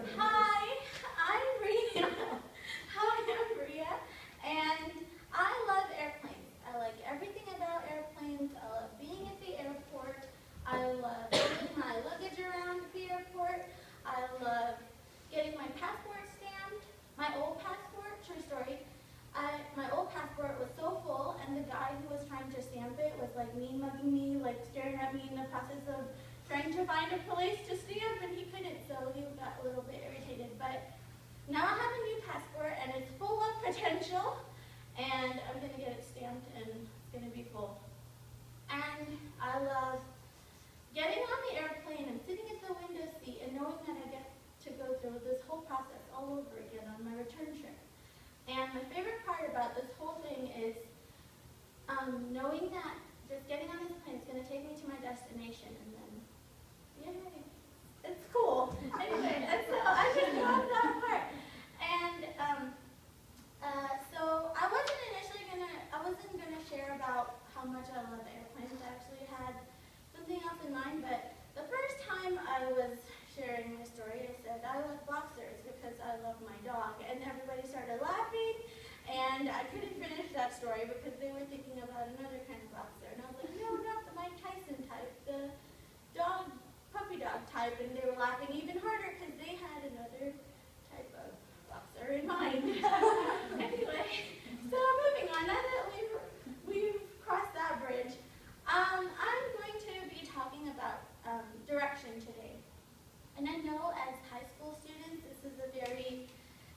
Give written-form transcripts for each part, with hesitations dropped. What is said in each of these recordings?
Hi, I'm Bria. Hi, I'm Bria, and I love airplanes. I like everything about airplanes. I love being at the airport. I love moving my luggage around at the airport. I love getting my passport stamped. My old passport, true story, my old passport was so full, and the guy who was trying to stamp it was like mean mugging me, like staring at me in the process of trying to find a place to stamp, and he couldn't, so he got a little bit irritated. But now I have a new passport, and it's full of potential, and I'm going to get it stamped, and it's going to be full. And I love getting on the airplane and sitting in the window seat and knowing that I get to go through this whole process all over again on my return trip. And my favorite part about this whole thing is knowing that just getting on this plane is going to take me to my destination, and then, yay, it's cool. Anyway, and so I just love that part. And so I wasn't gonna share about how much I love airplanes. I actually had something else in mind, but the first time I was sharing my story, I said I love boxers because I love my dog, and everybody started laughing, and I couldn't finish that story because they were thinking about another kind of boxer, and I was like, no, not the Mike Tyson type, the puppy dog type, and they were laughing even harder because they had another type of boxer in mind. Anyway, so moving on, now that we've crossed that bridge, I'm going to be talking about direction today. And I know as high school students, this is a very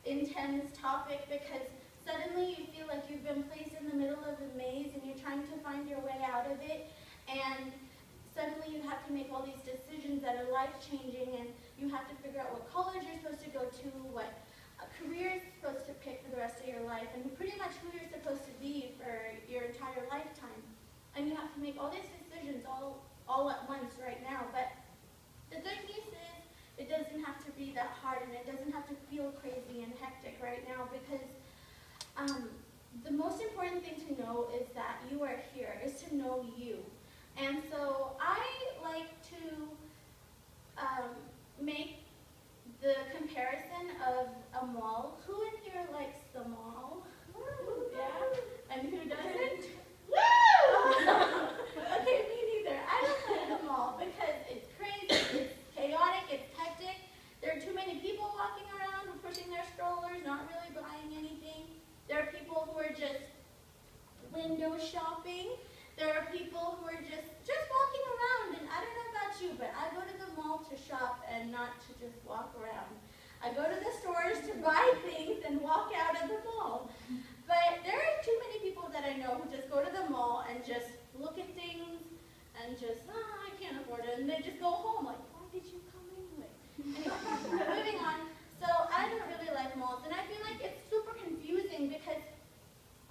intense topic because suddenly you feel like you've been placed in the middle of a maze and you're trying to find your way out of it, and suddenly you have to make all these decisions that are life-changing, and you have to figure out what college you're supposed to go to, what career you're supposed to pick for the rest of your life, and pretty much who you're supposed to be for your entire lifetime. And you have to make all these decisions all at once right now. But the good news is it doesn't have to be that hard, and it doesn't have to feel crazy and hectic right now, because the most important thing to know is that you are here, is to know you. And so I like to make the comparison of a mall. Who in here likes the mall? Yeah? And who doesn't? Woo! Okay, me neither. I don't like the mall because it's crazy, it's chaotic, it's hectic. There are too many people walking around pushing their strollers, not really buying anything. There are people who are just window shopping. There are people who are just walking around, and I don't know about you, but I go to the mall to shop and not to just walk around. I go to the stores to buy things and walk out of the mall. But there are too many people that I know who just go to the mall and just look at things and just, I can't afford it, and they just go home like, why did you come anyway? Anyway, moving on. So I don't really like malls, and I feel like it's super confusing because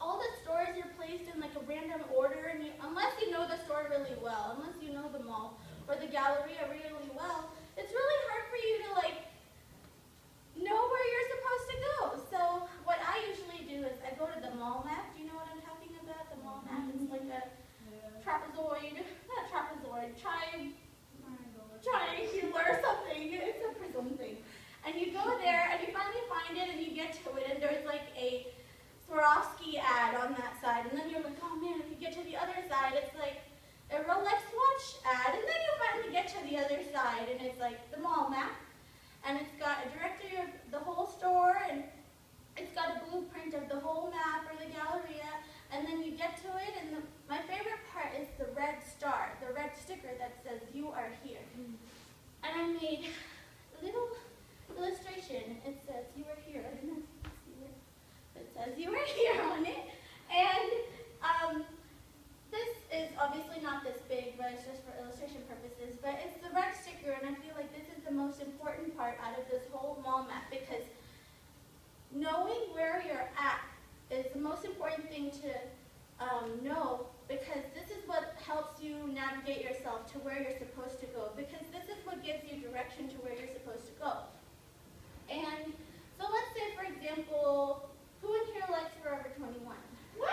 all the stores are placed in like a random order, and unless you know the store really well, unless you know the mall or the Galleria really well, it's really hard for you to like know where you're supposed to go. So what I usually do is I go to the mall map. Do you know what I'm talking about? The mall map is like a trapezoid, not trapezoid, triangular or something. It's a prism thing. And you go there and you finally find it and you get to it, and there's like a Swarovski ad on that side, and then you're like, oh man, if you get to the other side, it's like a Rolex watch ad, and then you finally get to the other side, and it's like the mall map, and it's got a directory of the whole store, and it's got a blueprint of the whole map or the Galleria, and then you get to it, and my favorite part is the red star, the red sticker that says, you are here. And I made a little illustration. It says, you are here. I don't know if you can see it. It says you were here on it, and this is obviously not this big, but it's just for illustration purposes, but it's the red sticker, and I feel like this is the most important part out of this whole mall map, because knowing where you're at is the most important thing to know, because this is what helps you navigate yourself to where you're supposed to go, because this is what gives you direction to where you're supposed to go. And so let's say, for example, who in here likes Forever 21? Woo!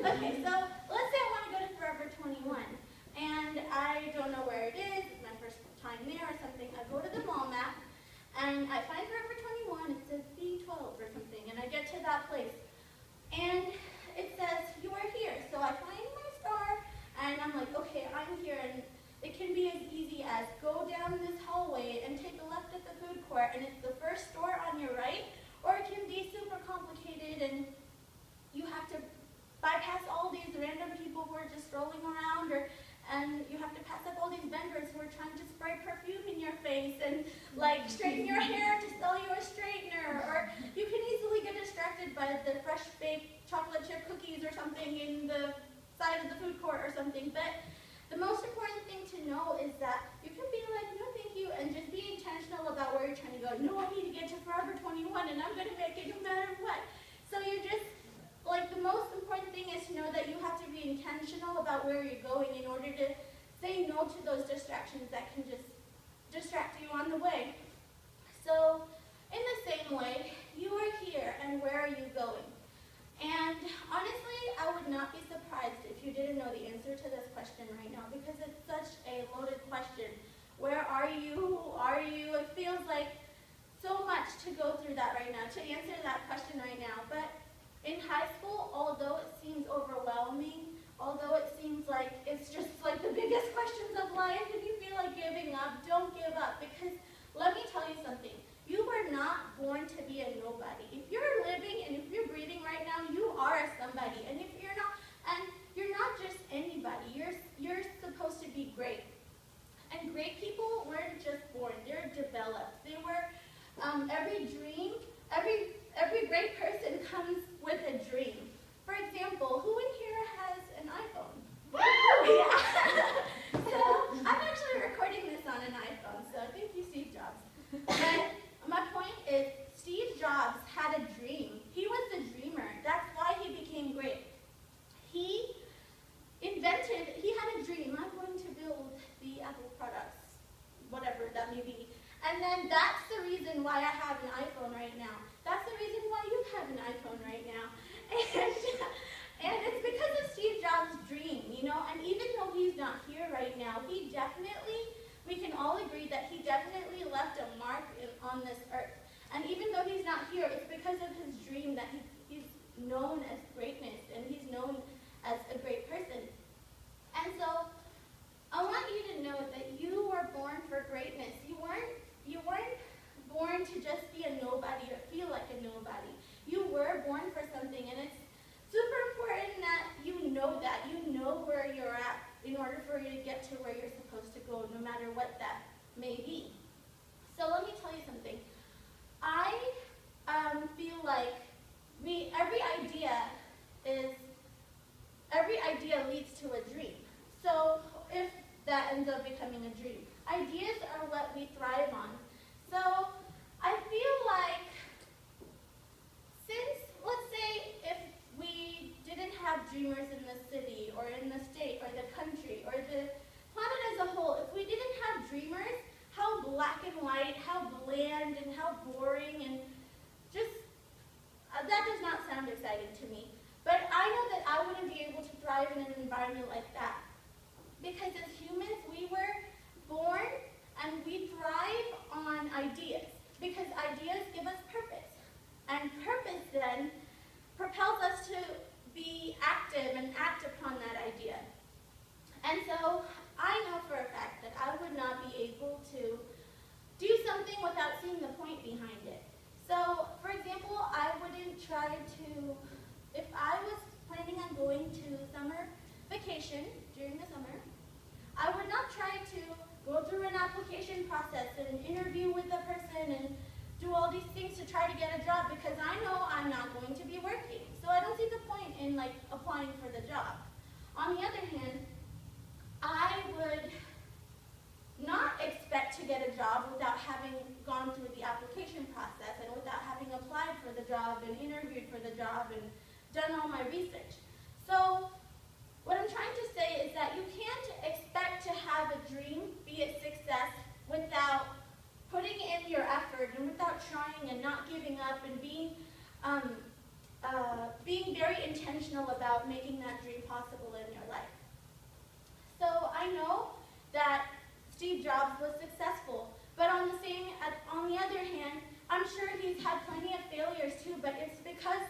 Okay, so let's say I want to go to Forever 21, and I don't know where it is, it's my first time there or something. I go to the mall map, and and I find Forever 21, it says B12 or something, and I get to that place, and it says, you are here. So I find my star, and I'm like, okay, I'm here, and it can be as easy as go down this hallway and take a left at the food court, and it's the first store on your right, or it can be super complicated, and you have to bypass all these random people who are just strolling around, and you have to pass up all these vendors who are trying to spray perfume in your face and like straighten your hair to sell you a straightener, or you can easily get distracted by the fresh baked chocolate chip cookies or something in the side of the food court or something. But the most important thing to know is that you can be like, no thank you, and just be intentional about where you're trying to go. No, I need to get to Forever 21 and I'm going to make it no matter what. So you just, like, the most important thing is to know that you have to be intentional about where you're going in order to say no to those distractions that can just distract you on the way. So, in the same way, you are here, and where are you going? And honestly, I would not be surprised if you didn't know the answer to this question right now, because it's such a loaded question. Where are you? Who are you? It feels like so much to go through that right now, to answer that question right now. But in high school, although it seems overwhelming, although it seems like it's just like the biggest questions of life, and you feel like giving up, don't give up, because let me tell you something. You were not born to be a nobody. If you're living and if you're breathing right now, you are a somebody. And if you're not, and you're not just anybody, you're supposed to be great. And great people weren't just born, they're developed. They were, every dream, every great person comes with a dream. For example, who in here has an iPhone? Woo! Yeah. So I'm actually recording this on an iPhone, so thank you, Steve Jobs. But my point is, Steve Jobs had a dream. He was the dreamer. That's why he became great. He had a dream. I'm going to build the Apple products, whatever that may be. And then that's the reason why I have an iPhone right now. That's the reason why you have an iPhone right now. And it's because of Steve Jobs' dream, you know, and even though he's not here right now, we can all agree that he definitely left a mark on this earth. And even though he's not here, it's because of his dream that he's known as greatness, and he's known as a great person. And so, I want you to know that you were born for greatness. You weren't born to just be a nobody or feel like a nobody. You were born for something, and it's super important that you know where you're at in order for you to get to where you're supposed to go, no matter what that may be. So let me tell you something. I feel like every idea leads to a dream. So if that ends up becoming a dream, ideas are what we thrive on. So I feel like, since, let's say, if we didn't have dreamers in the city or in the state or the country or the planet as a whole, if we didn't have dreamers, how black and white, how bland and how boring, and just, that does not sound exciting to me. But I know that I wouldn't be able to thrive in an environment like that. Because as humans, we were born and we thrive on ideas. Because ideas give us purpose. And purpose then propels us to be active and act upon that idea. And so I know for a fact that I would not be able to do something without seeing the point behind it. So, for example, I wouldn't try to, if I was planning on going to summer vacation during the summer, I would not try to go through an application process and interview with the person and do all these things to try to get a job, because I know I'm not going to be working. So I don't see the point in applying for the job. On the other hand, I would not expect to get a job without having gone through the application process and without having applied for the job and interviewed for the job and done all my research. So what I'm trying to say is that you can't expect to have a dream, be it success, without putting in your effort and without trying and not giving up and being very intentional about making that dream possible in your life. So I know that Steve Jobs was successful, but on the other hand, I'm sure he's had plenty of failures too, but it's because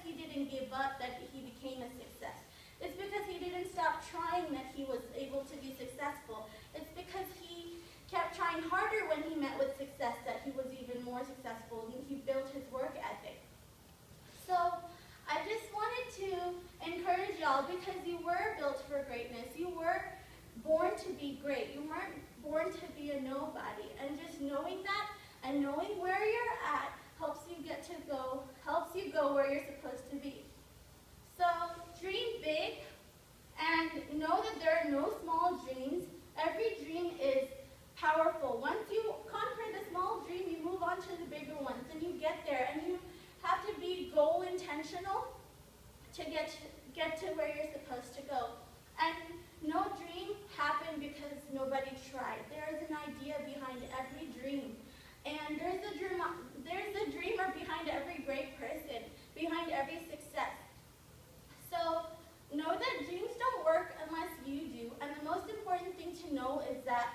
he didn't give up that he became a success. It's because he didn't stop trying that he was able to be successful. It's because he kept trying harder when he met with success that he was even more successful, and he built his work ethic. So I just wanted to encourage y'all, because you were built for greatness. You were born to be great. You weren't born to be a nobody. And just knowing that and knowing where you're at helps you go where you're supposed to be. So dream big and know that there are no small dreams. Every dream is powerful. Once you conquer the small dream, you move on to the bigger ones, and you get there, and you have to be goal intentional to get to where you're supposed to go. And no dream happened because nobody tried. There is an idea behind every dream. And there's a dreamer behind every great person, behind every success. So know that dreams don't work unless you do. And the most important thing to know is that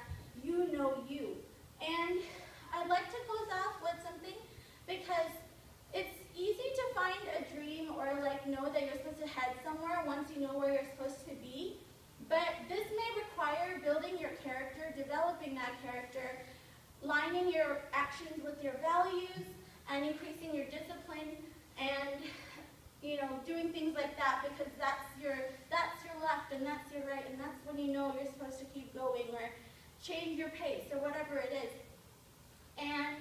you know you. And I'd like to close off with something, because it's easy to find a dream or know that you're supposed to head somewhere once you know where you're supposed to be. But this may require building your character, developing that character, lining your actions with your values, and increasing your discipline, and doing things like that, because that's your left and that's your right, and that's when you know you're supposed to keep going or change your pace or whatever it is. And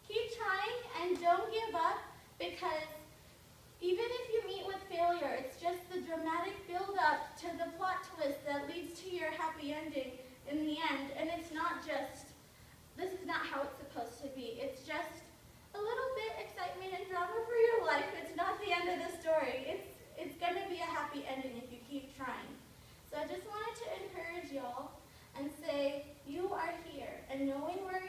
keep trying and don't give up, because even if you meet with failure, it's just the dramatic build-up to the plot twist that leads to your happy ending in the end. And it's not just, this is not how it's supposed to be. It's just a little bit excitement and drama for your life. It's not the end of the story. It's going to be a happy ending if you keep trying. So I just wanted to encourage y'all and say, you are here, and knowing where